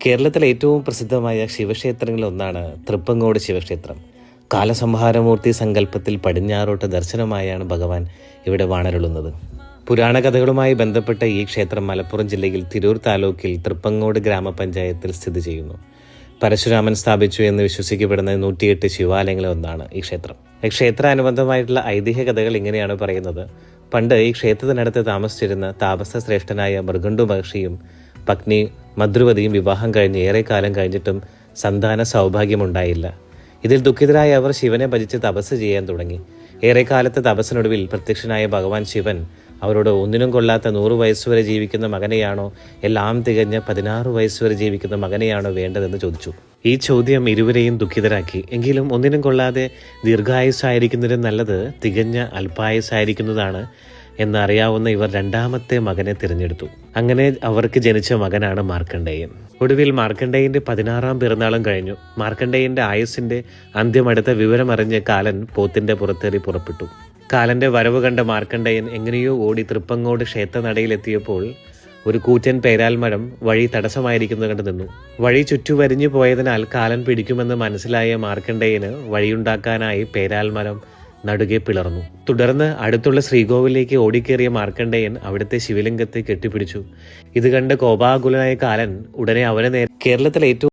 കേരളത്തിലെ ഏറ്റവും പ്രസിദ്ധമായ ശിവക്ഷേത്രങ്ങളിലൊന്നാണ് തൃപ്പങ്ങോട് ശിവക്ഷേത്രം. കാലസംഹാരമൂർത്തി സങ്കല്പത്തിൽ പടിഞ്ഞാറോട്ട് ദർശനമായാണ് ഭഗവാൻ ഇവിടെ വാണരുളുന്നത്. പുരാണ കഥകളുമായി ബന്ധപ്പെട്ട ഈ ക്ഷേത്രം മലപ്പുറം ജില്ലയിൽ തിരൂർ താലൂക്കിൽ തൃപ്പങ്ങോട് ഗ്രാമപഞ്ചായത്തിൽ സ്ഥിതി ചെയ്യുന്നു. പരശുരാമൻ സ്ഥാപിച്ചു എന്ന് വിശ്വസിക്കപ്പെടുന്ന 108 ശിവാലയങ്ങളിൽ ഒന്നാണ് ഈ ക്ഷേത്രം. ക്ഷേത്രാനുബന്ധമായിട്ടുള്ള ഐതിഹ്യ കഥകൾ ഇങ്ങനെയാണ് പറയുന്നത്. പണ്ട് ഈ ക്ഷേത്രത്തിനടുത്ത് താമസിച്ചിരുന്ന താപസ ശ്രേഷ്ഠനായ മൃഗണ്ടു മഹർഷിയും പത്നി മദ്രുവതിയും വിവാഹം കഴിഞ്ഞ് ഏറെക്കാലം കഴിഞ്ഞിട്ടും സന്താന സൗഭാഗ്യമുണ്ടായില്ല. ഇതിൽ ദുഃഖിതരായ അവർ ശിവനെ ഭജിച്ച് തപസ് ചെയ്യാൻ തുടങ്ങി. ഏറെക്കാലത്തെ തപസ്സിനൊടുവിൽ പ്രത്യക്ഷനായ ഭഗവാൻ ശിവൻ അവരോട് ഒന്നിനും കൊള്ളാത്ത 100 വയസ്സുവരെ ജീവിക്കുന്ന മകനെയാണോ, എല്ലാം തികഞ്ഞ 16 വയസ്സുവരെ ജീവിക്കുന്ന മകനെയാണോ വേണ്ടതെന്ന് ചോദിച്ചു. ഈ ചോദ്യം ഇരുവരെയും ദുഃഖിതരാക്കി. എങ്കിലും ഒന്നിനും കൊള്ളാതെ ദീർഘായുസ്സായിരിക്കുന്നതിനും നല്ലത് തികഞ്ഞ അല്പായുസ്സായിരിക്കുന്നതാണ് എന്നറിയാവുന്ന ഇവർ രണ്ടാമത്തെ മകനെ തിരഞ്ഞെടുത്തു. അങ്ങനെ അവർക്ക് ജനിച്ച മകനാണ് മാർക്കണ്ഡേയൻ. ഒടുവിൽ മാർക്കണ്ഡേയന്റെ 16ാം പിറന്നാളും കഴിഞ്ഞു. മാർക്കണ്ഡേയന്റെ ആയുസ്സിന്റെ അന്ത്യമടുത്ത വിവരമറിഞ്ഞ് കാലൻ പോത്തിന്റെ പുറത്തേറി പുറപ്പെട്ടു. കാലന്റെ വരവ് കണ്ട മാർക്കണ്ഡേയൻ എങ്ങനെയോ ഓടി തൃപ്പങ്ങോട് ക്ഷേത്രനടയിലെത്തിയപ്പോൾ ഒരു കൂറ്റൻ പേരാൽമരം വഴി തടസ്സമായിരിക്കുന്നത് കണ്ടു നിന്നു. വഴി ചുറ്റുവരിഞ്ഞു പോയതിനാൽ കാലൻ പിടിക്കുമെന്ന് മനസ്സിലായ മാർക്കണ്ഡേയന് വഴിയുണ്ടാക്കാനായി പേരാൽമരം നടുകെ പിളർന്നു. തുടർന്ന് അടുത്തുള്ള ശ്രീകോവിലേക്ക് ഓടിക്കേറിയ മാർക്കണ്ഡേയൻ അവിടുത്തെ ശിവലിംഗത്തെ കെട്ടിപ്പിടിച്ചു. ഇത് കണ്ട് കോപാകുലനായ കാലൻ ഉടനെ അവനെ കേരളത്തിലെ ഏറ്റവും